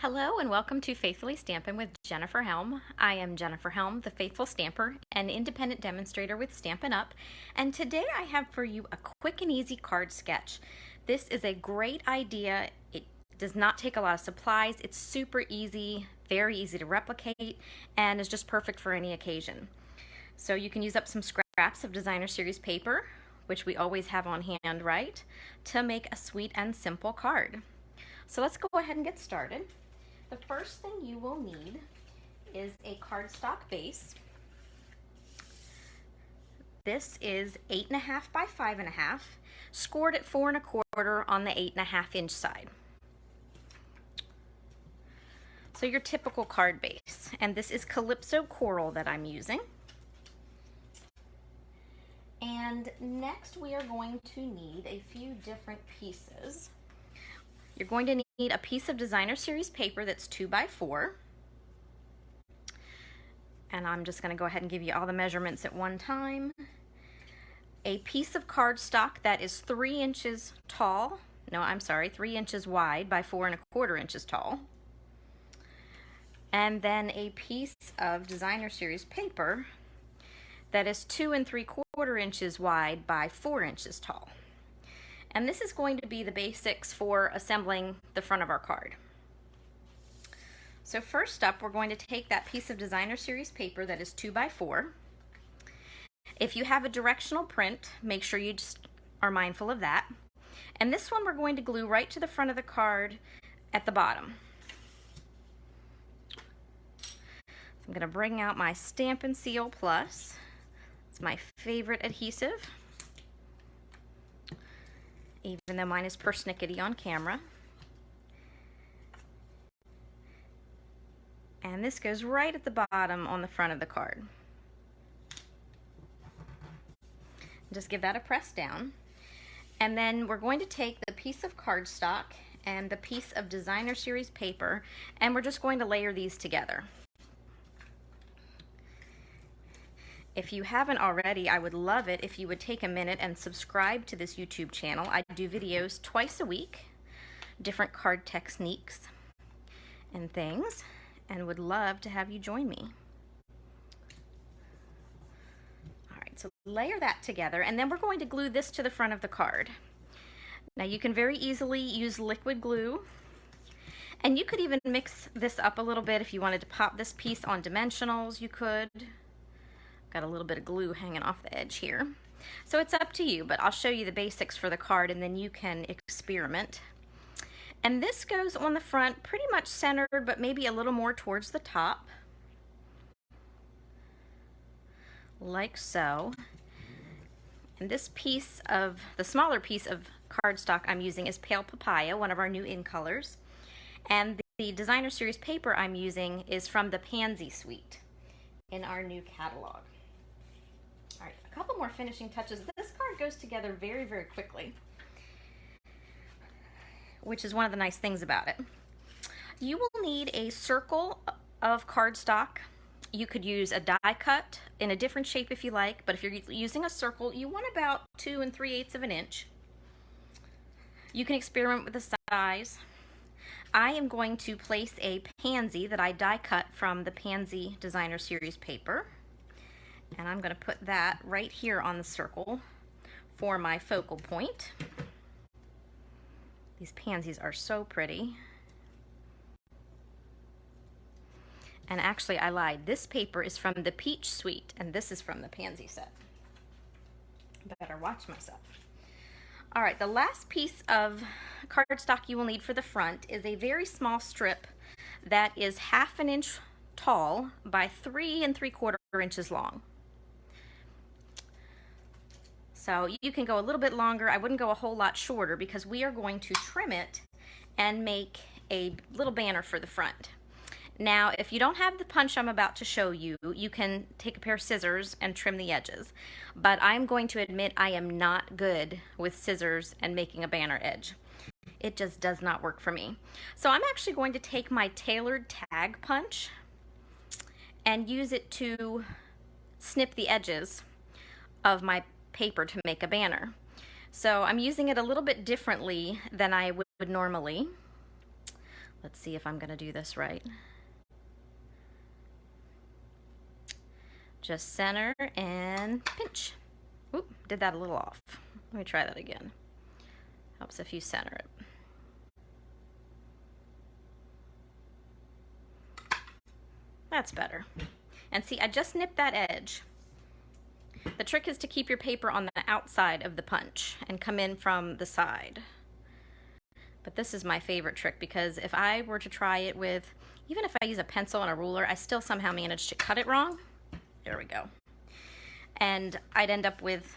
Hello and welcome to Faithfully Stampin' with Jennifer Helm. I am Jennifer Helm, the Faithful Stamper, an independent demonstrator with Stampin' Up! And today I have for you a quick and easy card sketch. This is a great idea. It does not take a lot of supplies. It's super easy, very easy to replicate, and is just perfect for any occasion. So you can use up some scraps of designer series paper, which we always have on hand, right, to make a sweet and simple card. So let's go ahead and get started. The first thing you will need is a cardstock base. This is 8.5 by 5.5, scored at 4 1/4 on the 8.5 inch side. So your typical card base, and this is Calypso Coral that I'm using. And next we are going to need a few different pieces. You're going to need a piece of designer series paper that's 2 by 4. And I'm just going to go ahead and give you all the measurements at one time. A piece of cardstock that is 3 inches tall. No, I'm sorry, 3 inches wide by 4 1/4 inches tall. And then a piece of designer series paper that is 2 3/4 inches wide by 4 inches tall. And this is going to be the basics for assembling the front of our card. So first up, we're going to take that piece of designer series paper that is 2 by 4. If you have a directional print, make sure you just are mindful of that. And this one we're going to glue right to the front of the card at the bottom. So I'm going to bring out my Stampin' Seal Plus. It's my favorite adhesive, even though mine is persnickety on camera. And this goes right at the bottom on the front of the card. Just give that a press down. And then we're going to take the piece of cardstock and the piece of designer series paper, and we're just going to layer these together. If you haven't already, I would love it if you would take a minute and subscribe to this YouTube channel. I do videos twice a week, different card techniques and things, and would love to have you join me. All right, so layer that together, and then we're going to glue this to the front of the card. Now you can very easily use liquid glue, and you could even mix this up a little bit if you wanted to pop this piece on dimensionals, you could. Got a little bit of glue hanging off the edge here. So it's up to you, but I'll show you the basics for the card and then you can experiment. And this goes on the front pretty much centered, but maybe a little more towards the top. Like so. And this piece of, the smaller piece of cardstock I'm using is Pale Papaya, one of our new in colors. And the designer series paper I'm using is from the Pansy Suite in our new catalog. All right, a couple more finishing touches. This card goes together very, very quickly, which is one of the nice things about it. You will need a circle of cardstock. You could use a die cut in a different shape if you like, but if you're using a circle, you want about 2 3/8 of an inch. You can experiment with the size. I am going to place a pansy that I die cut from the Pansy Designer Series paper. And I'm going to put that right here on the circle for my focal point. These pansies are so pretty. And actually, I lied. This paper is from the Peach Suite, and this is from the Pansy set. Better watch myself. All right, the last piece of cardstock you will need for the front is a very small strip that is 1/2 inch tall by 3 3/4 inches long. So you can go a little bit longer. I wouldn't go a whole lot shorter because we are going to trim it and make a little banner for the front. Now, if you don't have the punch I'm about to show you, you can take a pair of scissors and trim the edges. But I'm going to admit I am not good with scissors and making a banner edge. It just does not work for me. So I'm actually going to take my tailored tag punch and use it to snip the edges of my paper to make a banner. So I'm using it a little bit differently than I would normally. Let's see if I'm going to do this right. Just center and pinch. Oop, did that a little off. Let me try that again. Helps if you center it. That's better. And see, I just nipped that edge. The trick is to keep your paper on the outside of the punch and come in from the side. But this is my favorite trick because if I were to try it with, even if I use a pencil and a ruler, I still somehow manage to cut it wrong. There we go. And I'd end up with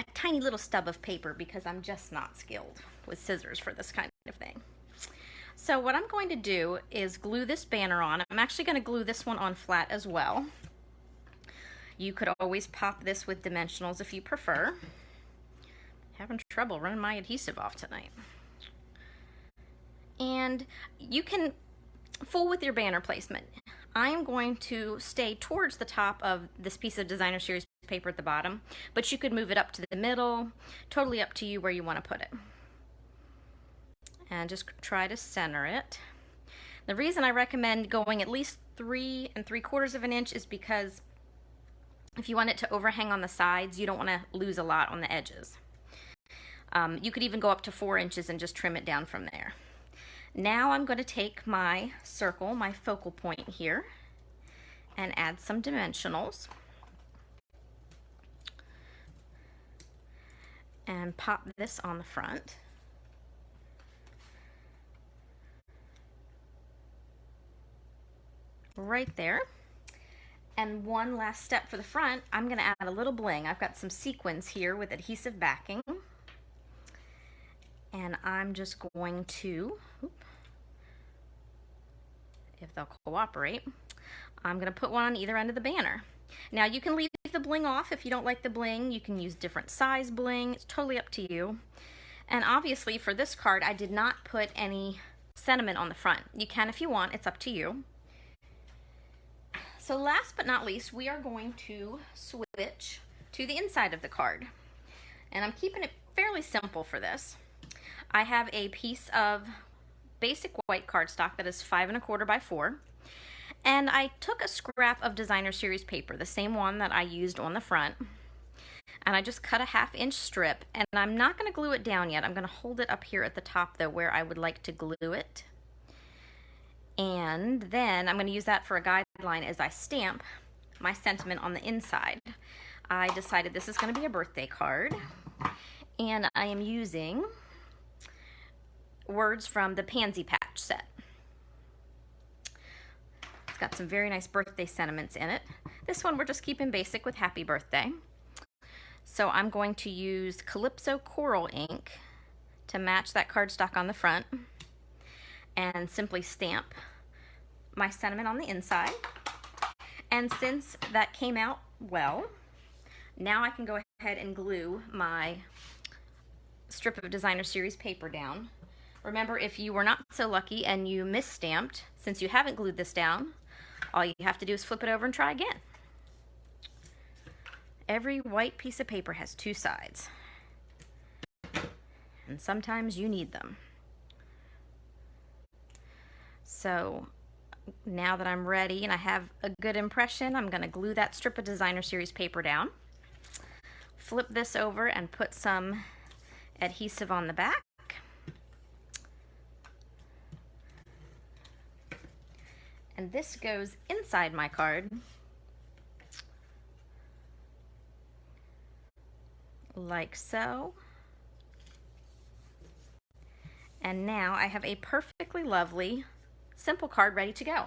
a tiny little stub of paper because I'm just not skilled with scissors for this kind of thing. So what I'm going to do is glue this banner on. I'm actually going to glue this one on flat as well. You could always pop this with dimensionals if you prefer. Having trouble running my adhesive off tonight. And you can fool with your banner placement. I'm going to stay towards the top of this piece of designer series paper at the bottom, but you could move it up to the middle, totally up to you where you want to put it. And just try to center it. The reason I recommend going at least 3 3/4 of an inch is because if you want it to overhang on the sides, you don't want to lose a lot on the edges. You could even go up to 4 inches and just trim it down from there. Now I'm going to take my circle, my focal point here, and add some dimensionals. And pop this on the front. Right there. And one last step for the front, I'm going to add a little bling. I've got some sequins here with adhesive backing. And I'm just going to, if they'll cooperate, I'm going to put one on either end of the banner. Now you can leave the bling off if you don't like the bling. You can use different size bling. It's totally up to you. And obviously for this card, I did not put any sentiment on the front. You can if you want. It's up to you. So last but not least, we are going to switch to the inside of the card. And I'm keeping it fairly simple for this. I have a piece of basic white cardstock that is 5 1/4 by 4. And I took a scrap of designer series paper, the same one that I used on the front. And I just cut a 1/2 inch strip. And I'm not going to glue it down yet. I'm going to hold it up here at the top though where I would like to glue it. And then I'm going to use that for a guideline as I stamp my sentiment on the inside. I decided this is going to be a birthday card, and I am using words from the Pansy Patch set. It's got some very nice birthday sentiments in it. This one we're just keeping basic with happy birthday. So I'm going to use Calypso Coral ink to match that cardstock on the front, and simply stamp my sentiment on the inside. And since that came out well, now I can go ahead and glue my strip of designer series paper down. Remember, if you were not so lucky and you misstamped, since you haven't glued this down, all you have to do is flip it over and try again. Every white piece of paper has 2 sides, and sometimes you need them. So now that I'm ready and I have a good impression, I'm going to glue that strip of designer series paper down, flip this over and put some adhesive on the back. And this goes inside my card like so. And now I have a perfectly lovely simple card ready to go.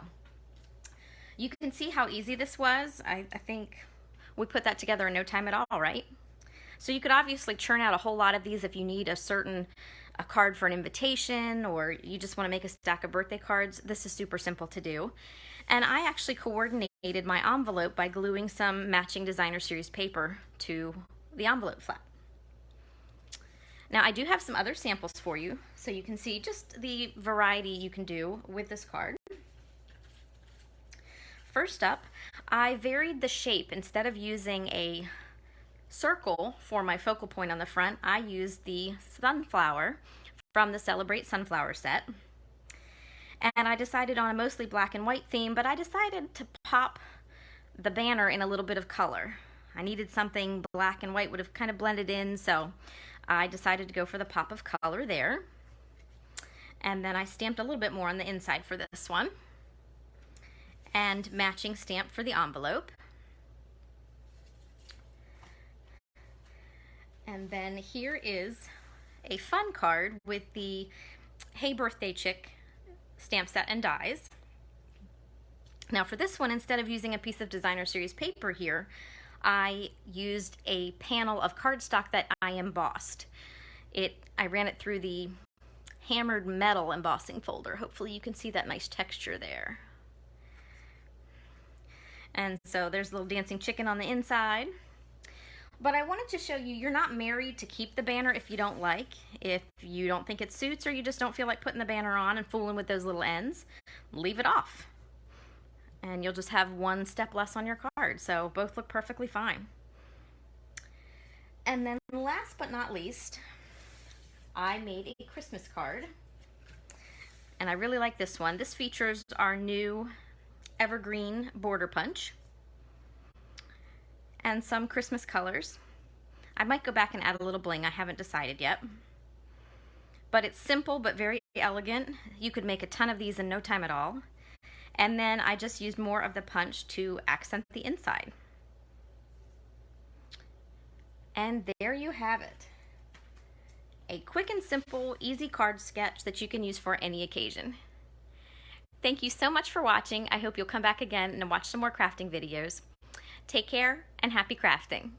You can see how easy this was. I think we put that together in no time at all, right? So you could obviously churn out a whole lot of these if you need a card for an invitation, or you just want to make a stack of birthday cards. This is super simple to do. And I actually coordinated my envelope by gluing some matching designer series paper to the envelope flap. Now I do have some other samples for you so you can see just the variety you can do with this card. First up, I varied the shape. Instead of using a circle for my focal point on the front, I used the sunflower from the Celebrate Sunflower set. And I decided on a mostly black and white theme, but I decided to pop the banner in a little bit of color. I needed something black and white would have kind of blended in, so I decided to go for the pop of color there. And then I stamped a little bit more on the inside for this one. And matching stamp for the envelope. And then here is a fun card with the Hey Birthday Chick stamp set and dies. Now for this one, instead of using a piece of designer series paper here, I used a panel of cardstock that I embossed. I ran it through the hammered metal embossing folder. Hopefully you can see that nice texture there. And so there's a little dancing chicken on the inside. But I wanted to show you, you're not married to keep the banner if you don't like. If you don't think it suits or you just don't feel like putting the banner on and fooling with those little ends, leave it off. And you'll just have one step less on your card. So both look perfectly fine. And then last but not least, I made a Christmas card. And I really like this one. This features our new evergreen border punch and some Christmas colors. I might go back and add a little bling. I haven't decided yet. But it's simple but very elegant. You could make a ton of these in no time at all. And then I just used more of the punch to accent the inside. And there you have it. A quick and simple, easy card sketch that you can use for any occasion. Thank you so much for watching. I hope you'll come back again and watch some more crafting videos. Take care and happy crafting.